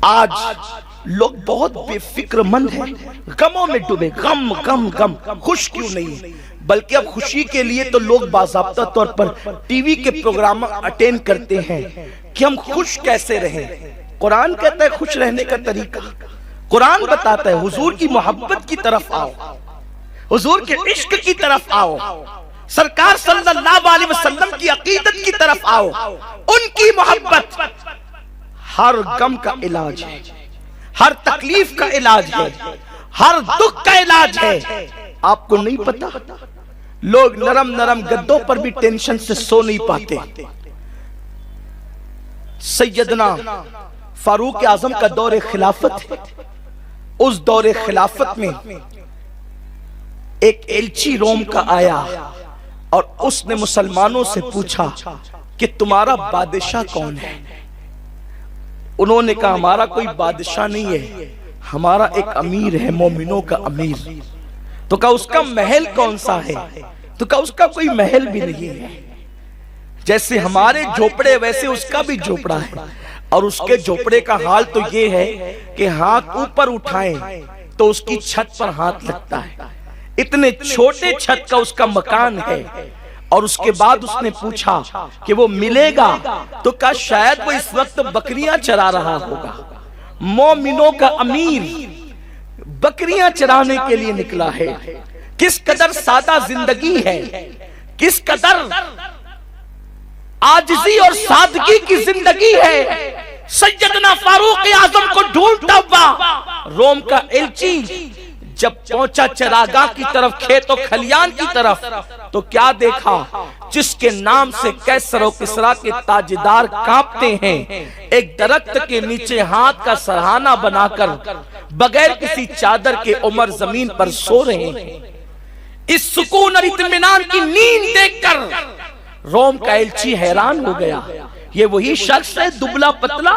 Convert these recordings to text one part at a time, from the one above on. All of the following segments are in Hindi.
आज लोग बहुत बेफिक्रमंद हैं, गमों में डूबे, गम गम गम। खुश क्यों नहीं, बल्कि अब खुशी के लिए तो लोग बाज़ाब्ता तौर पर टीवी के प्रोग्राम अटेंड करते हैं कि हम खुश कैसे रहें। कुरान कहता है खुश रहने का तरीका, कुरान बताता है हुजूर की मोहब्बत की तरफ आओ, हुजूर के इश्क की तरफ आओ, सरकार सल्लल्लाहु अलैहि वसल्लम की अकीदत की तरफ आओ। उनकी मोहब्बत हर गम का इलाज है, हर तकलीफ का इलाज है, हर दुख का इलाज है। आपको नहीं पता, लोग नरम नरम गद्दों पर भी टेंशन से सो नहीं पाते। सैयदना फारूक आजम का दौरे खिलाफत है। उस दौरे खिलाफत में एक एलची रोम का आया और उसने मुसलमानों से पूछा कि तुम्हारा बादशाह कौन है। उन्होंने कहा हमारा कोई बादशाह नहीं है, हमारा एक अमीर है, मोमिनों का अमीर। तो कहा उसका महल कौन सा है, तो कहा उसका कोई महल भी नहीं है। जैसे हमारे झोपड़े वैसे उसका भी झोपड़ा है, और उसके झोपड़े का हाल तो ये है कि हाथ ऊपर उठाएं तो उसकी छत पर हाथ लगता है। इतने छोटे छत का उसका मकान है। और उसके बाद उसने पूछा कि वो मिलेगा, तो कहा शायद वो इस वक्त बकरियां चरा रहा होगा। मोमिनों का अमीर बकरियां चराने के लिए निकला है। किस कदर सादा जिंदगी है, किस कदर आजिज़ी और सादगी की जिंदगी है। सैयदना फारूक आजम को ढूंढता हुआ रोम का एलची जब पहुंचा चरागाह की तरफ, खेतों खलियान की तरफ, तो क्या देखा, जिसके नाम से कैसर और किसरा के ताजदार कांपते हैं, एक दरख्त के नीचे हाथ का सरहाना बनाकर बगैर किसी चादर के उमर जमीन पर सो रहे हैं। इस सुकून और इत्मीनान की नींद देखकर रोम का एलची हैरान हो गया। ये वही शख्स है दुबला पतला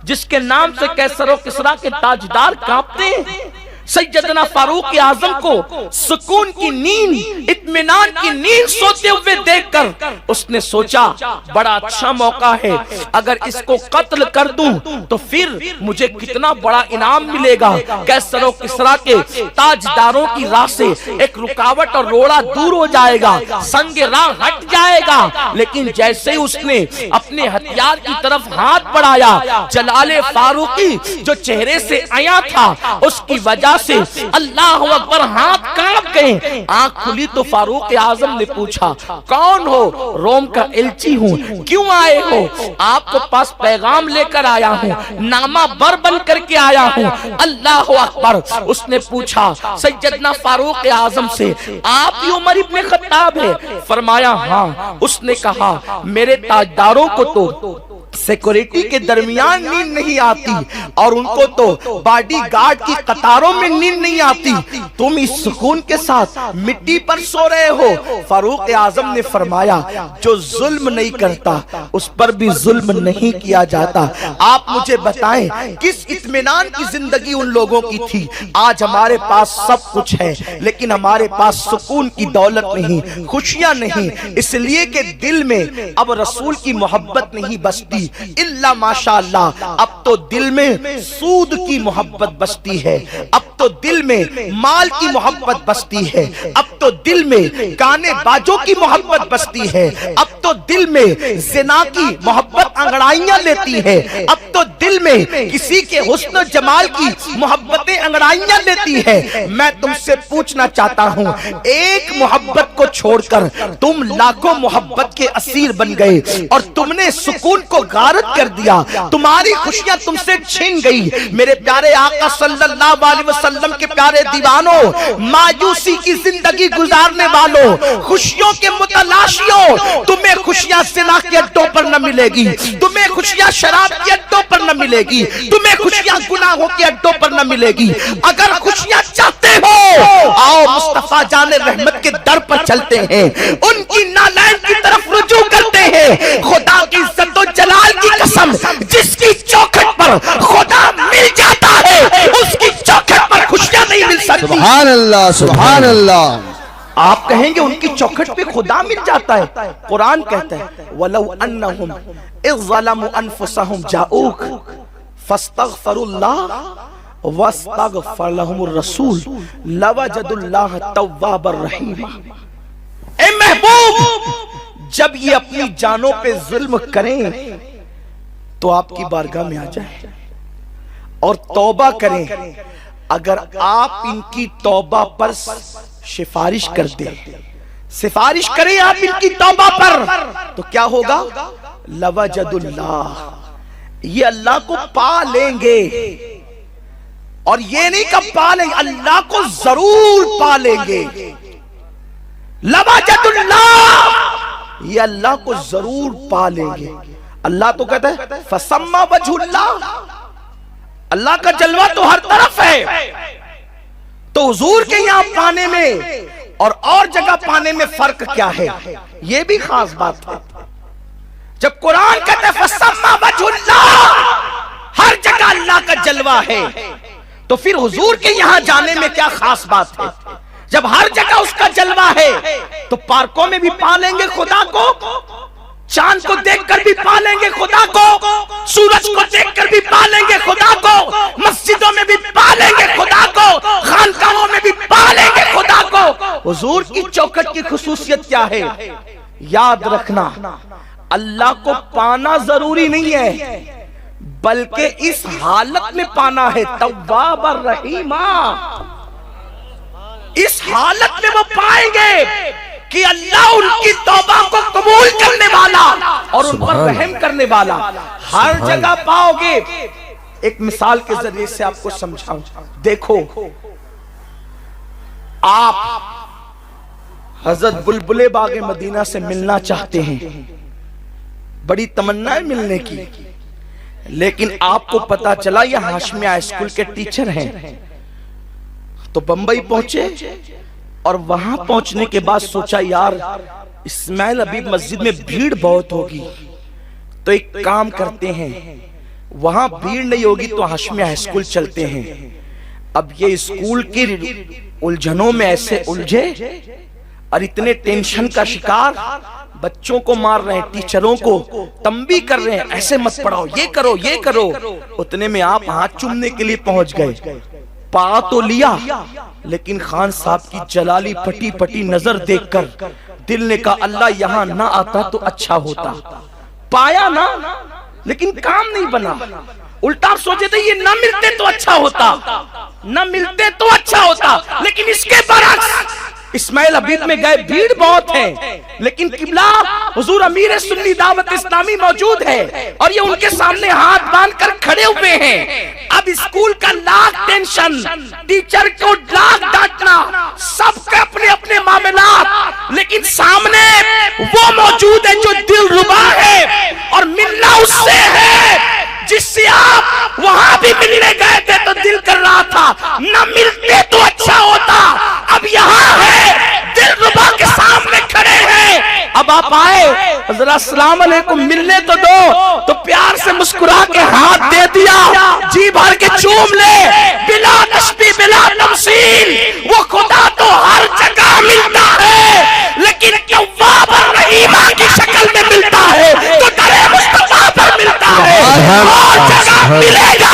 जिसके नाम से कैसर और किसरा के ताजदार कांपते हैं। सैयदना फारूक आजम को सुकून की नींद, इत्मीनान की नींद सोते हुए देखकर उसने सोचा बड़ा अच्छा मौका है, अगर इसको कत्ल कर दूं तो फिर मुझे कितना बड़ा इनाम मिलेगा। कैसर और किसरा के ताजदारों की राह से एक रुकावट और रोड़ा दूर हो जाएगा, संग राह हट जाएगा। लेकिन जैसे ही उसने अपने हथियार की तरफ हाथ बढ़ाया, जलाले फारूकी जो चेहरे से आया था उसकी वजह से अल्लाह अकबर हाथ कांप गए। आंख खुली तो फारूक आजम ने पूछा कौन हो? रोम का एलची हूँ। क्यों आए हो? आपके पास पैगाम लेकर आया हूँ, नामा बर बन करके आया हूँ। अल्लाह अकबर। उसने पूछा सैयदना फारूक आजम से आप ही उमर इब्ने खत्ताब है? फरमाया हाँ। उसने कहा मेरे ताजदारों को तो सिक्योरिटी के दरमियान नींद नहीं आती और उनको तो बॉडी गार्ड की कतारों में नींद नहीं आती, तुम इस सुकून के साथ मिट्टी पर सो रहे हो। फारूक आजम ने फरमाया जो जुल्म नहीं करता उस पर भी जुल्म नहीं किया जाता। आप मुझे बताएं किस इत्मीनान की जिंदगी उन लोगों की थी। आज हमारे पास सब कुछ है लेकिन हमारे पास सुकून की दौलत नहीं, खुशियां नहीं, इसलिए कि दिल में अब रसूल की मोहब्बत नहीं बसती इल्ला माशाअल्लाह। अब तो दिल में सूद की मोहब्बत बसती है, अब तो दिल में माल की मोहब्बत बसती है, अब तो दिल में गाने बाजों की मोहब्बत बसती है, अब तो दिल में ज़िना की मोहब्बत अंगड़ाइयां लेती है, अब तो दिल में किसी के हुस्न जमाल की मोहब्बतें अंगड़ाइयां लेती है। मैं तुमसे पूछना चाहता हूँ एक मोहब्बत को छोड़कर तुम लाखों मोहब्बत के असीर बन गए और तुमने सुकून को गारत कर दिया, तुम्हारी खुशियां तुमसे छीन गई। मेरे प्यारे आका सल्लल्लाहु अलैहि वसल्लम के प्यारे दीवानों, मायूसी की जिंदगी गुजारने वालों, खुशियों के मुतलाशियों, तुम्हें खुशियां ज़िना के अड्डों पर न मिलेगी, तुम्हें खुशियां शराब के अड्डों पर न मिलेगी, तुम्हें खुशियां गुनाहों के अड्डों पर न मिलेगी। अगर खुशियां चाहते हो आओ मुस्तफा जाने रहमत के दर पर चलते हैं, उनकी नालैन की तरफ रुजू करते हैं। खुदा की इज्जत और जलाल की कसम, जिसकी चौखट पर खुदा मिल जाता है उसकी चौखट पर खुशियां नहीं मिल सकती। सुभान अल्लाह, सुभान अल्लाह। आप कहेंगे उनकी चौखट पे खुदा मिल जाता है। कुरान कहता है वलौ अन्नहुम इज़ ज़लमू अनफुसहुम जाऊक फस्तगफिरुल्लाह वस्तगफर लहुमुर रसूल लवजदुल्लाह तव्वाबर रहीमा। ए महबूब, जब ये अपनी जानों पे जुल्म करें तो आपकी बारगाह में आ जाए और तौबा करें। अगर आप इनकी तौबा पर सिफारिश कर दे, सिफारिश करें आप इनकी तौबा पर, तो क्या होगा? लवजदुल्लाह, ये अल्लाह को पा लेंगे। और ये नहीं कब पा लेंगे, अल्लाह को जरूर पा लेंगे। लवजदुल्लाह, ये अल्लाह को जरूर पा लेंगे। अल्लाह तो कहता है फसम्मा वजहुल्लाह, अल्लाह का जलवा तो हर तरफ है। तो हुजूर के यहां पाने में और जगह पाने में फर्क क्या है? यह भी खास बात है। जब कुरान कहता है फसम्मा वजहुल्लाह, हर जगह अल्लाह का जलवा है, तो फिर हुजूर के यहां जाने में क्या खास बात है? जब हर जगह उसका जलवा है तो पार्कों में भी पा लेंगे खुदा को, चांद को देखकर भी पा लेंगे खुदा को, सूरज को देखकर भी पा लेंगे खुदा को, मस्जिदों में भी पा लेंगे खुदा को, खानकाहों में भी पा लेंगे खुदा को। हुजूर की चौखट की खुसूसियत क्या है? याद रखना, अल्लाह को पाना जरूरी नहीं है, बल्कि इस हालत में पाना है, तव्वाब और रहीमा। इस हालत में वो पाएंगे कि अल्लाह उनकी तौबा को कबूल करने वाला और उन पर रहम करने वाला। हर जगह पाओगे। एक मिसाल के जरिए से आपको समझाऊं। देखो, आप हजरत बुलबुले बागे मदीना से मिलना चाहते हैं, बड़ी तमन्ना है मिलने की, लेकिन आपको पता चला ये हाशमिया हाई स्कूल के टीचर हैं, तो बंबई पहुंचे और वहां पहुंचने के बाद सोचा यार इस्माइल हबीब मस्जिद में भीड़ बहुत होगी, तो एक काम करते हैं, वहां भीड़ नहीं होगी तो हाशमिया हाई स्कूल चलते हैं। अब ये स्कूल की उलझनों में ऐसे उलझे और इतने टेंशन का शिकार, बच्चों को मार रहे हैं, टीचरों को तंबी कर रहे हैं, ऐसे मत पढ़ाओ, ये करो ये करो। उतने में आप हाथ चूमने के लिए पहुंच गए, पा तो लिया, लेकिन खान साहब की जलाली फटी फटी नजर देखकर दिल ने कहा अल्लाह यहां ना आता तो अच्छा होता। पाया ना, लेकिन काम नहीं बना। उल्टा आप सोचे थे ये ना मिलते तो अच्छा होता, ना मिलते तो अच्छा होता, लेकिन इसके बरक्स इस्माइल हबीब में गए, भीड़ बहुत है, लेकिन किबला हुजूर अमीर सुन्नी दावत इस्लामी मौजूद है और ये उनके सामने हाथ बांधकर खड़े हुए हैं। अब स्कूल का लाख टेंशन, टीचर को लाख डांटना, सबके अपने अपने मामलात, लेकिन सामने वो मौजूद है जो दिलरुबा है और मिलना उससे है जिससे आप वहां भी मिलने गए थे तो दिल कर रहा था न मिलते तो अच्छा होता। अब यहाँ है, दिलरुबा के सामने खड़े हैं। अब आप आए, जरा अस्सलाम वालेकुम मिलने तो दो, तो प्यार से मुस्कुरा के हाथ दे दिया, जी भर के चूम ले, बिला तशबीह बिला तमसील। वो खुदा तो हर जगह मिलता है, लेकिन तव्वाब और रहीमा की शक्ल में मिलता है, तो दरे मुस्तफा पर मिलता है। हर जगह मिलेगा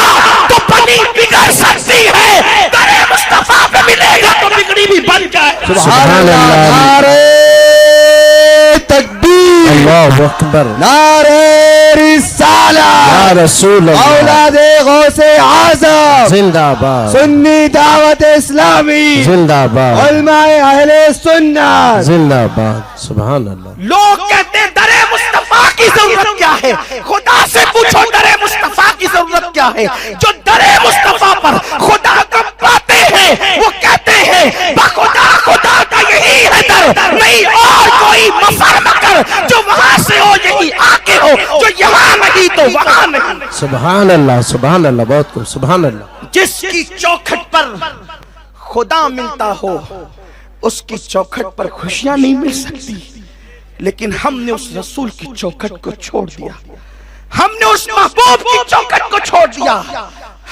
तो बनी बिगड़ सकती है, दरे मुस्तफा पे मिलेगा तो बिगड़ी भी बन जाए। सुभान अल्लाह, नारे तकबीर, अल्लाहु अकबर, नारे रिसाला, या रसूल अल्लाह, औलादे गौसे आज़म जिंदाबाद, सुन्नी दावत इस्लामी जिंदाबाद, उलमाए अहले सुन्नत जिंदाबाद। सुभान अल्लाह। लोग कहते हैं दरे मुस्तफा की जरूरत क्या है? खुदा से पूछो दरे मुस्तफा की जरूरत क्या है? जो दरे मुस्तफा पर खुदा को पाते हैं वो कहते हैं बखुदा खुदा का यही है दर, नहीं और कोई मफर मकर, जो वहां से हो यही आके हो, जो यहाँ नहीं तो वहां नहीं। सुभान अल्लाह, सुभान अल्लाह, बहुत खूब, सुभान अल्लाह। जिसकी चौखट पर खुदा मिलता हो उसकी चौखट पर खुशियां नहीं मिल सकती, लेकिन हमने उस रसूल की चौखट को छोड़ दिया, हमने उस महबूब की चौखट को छोड़ दिया।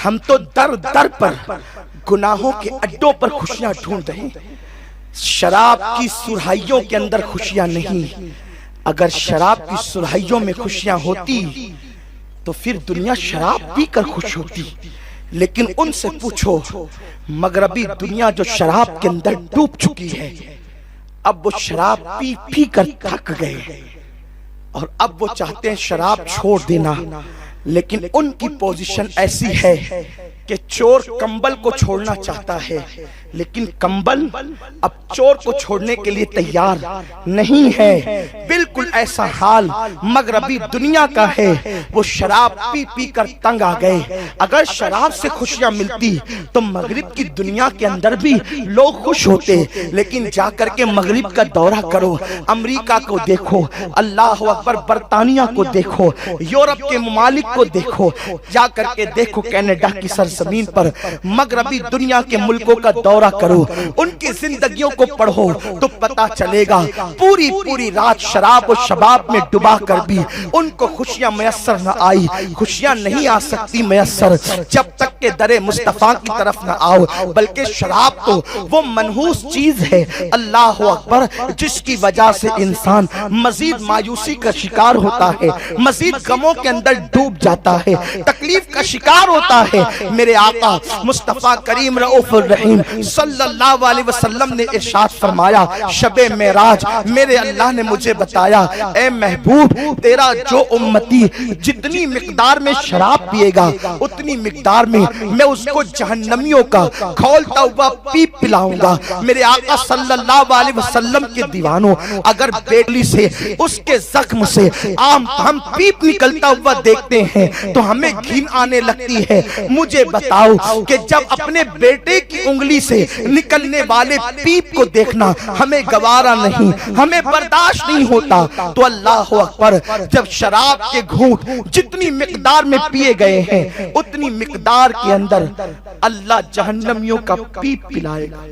हम तो दर दर पर गुनाहों के अड्डों पर खुशियां ढूंढ रहे हैं। शराब की सुराहियों के अंदर खुशियां नहीं, अगर शराब की सुराहियों में खुशियां होती तो फिर दुनिया शराब पीकर खुश होती। लेकिन उनसे पूछो, मगरबी दुनिया जो शराब के अंदर डूब चुकी है, अब वो शराब पी पी कर थक गए और अब वो चाहते हैं शराब छोड़ देना। लेकिन उनकी पोजीशन ऐसी है कि चोर कंबल को छोड़ना चाहता है, लेकिन कंबल अब चोर को छोड़ने के लिए तैयार नहीं है। बिल्कुल ऐसा हाल मगरबी दुनिया का है। वो शराब पी पी कर तंग आ गए। अगर शराब से खुशियां मिलती तो मगरिब की दुनिया के अंदर भी लोग खुश होते। लेकिन जाकर के मगरिब का दौरा करो, अमेरिका को देखो, अल्लाह अकबर, बरतानिया को देखो, यूरोप के ममालिक को देखो, जाकर के देखो कनाडा की सरजमीन पर मगरबी दुनिया के मुल्कों का दौरा करो, उनकी जिंदगियों को पढ़ो तो पता चलेगा पूरी पूरी रात शराब और शबाब में डुबा कर भी उनको खुशियां मयसर न आई। खुशियां नहीं आ सकती मयसर जब तक के दरे मुस्तफा की तरफ न आओ। बल्कि शराब तो वो मनहूस चीज है, अल्लाह अकबर, जिसकी वजह से इंसान मजीद मायूसी का शिकार होता है, मजीद गमों के अंदर डूब जाता है, तकलीफ का शिकार होता है। मेरे आका मुस्तफा करीम रऊफ रहीम सल्लल्लाहु अलैहि वसल्लम ने इरशाद फरमाया, शबे मेराज मेरे अल्लाह ने मुझे बताया, ए महबूब, तेरा जो उम्मती जितनी मिकदार में शराब पिएगा उतनी मिकदार में मैं उसको जहन्नमियों का खौलता हुआ पीप पिलाऊंगा। मेरे आका सल्लल्लाहु अलैहि वसल्लम के दीवानों, अगर बेटली से उसके जख्म से आम हम पीप निकलता हुआ देखते हैं तो हमें घिन आने लगती है। मुझे बताओ कि जब अपने बेटे की उंगली से निकलने वाले पीप को देखना हमें गवारा नहीं, हमें बर्दाश्त नहीं होता, तो अल्लाह अकबर, जब शराब के घूंट जितनी मिकदार में पिए गए हैं उतनी मिकदार के अंदर अल्लाह जहन्नमियों का पीप पिलाएगा।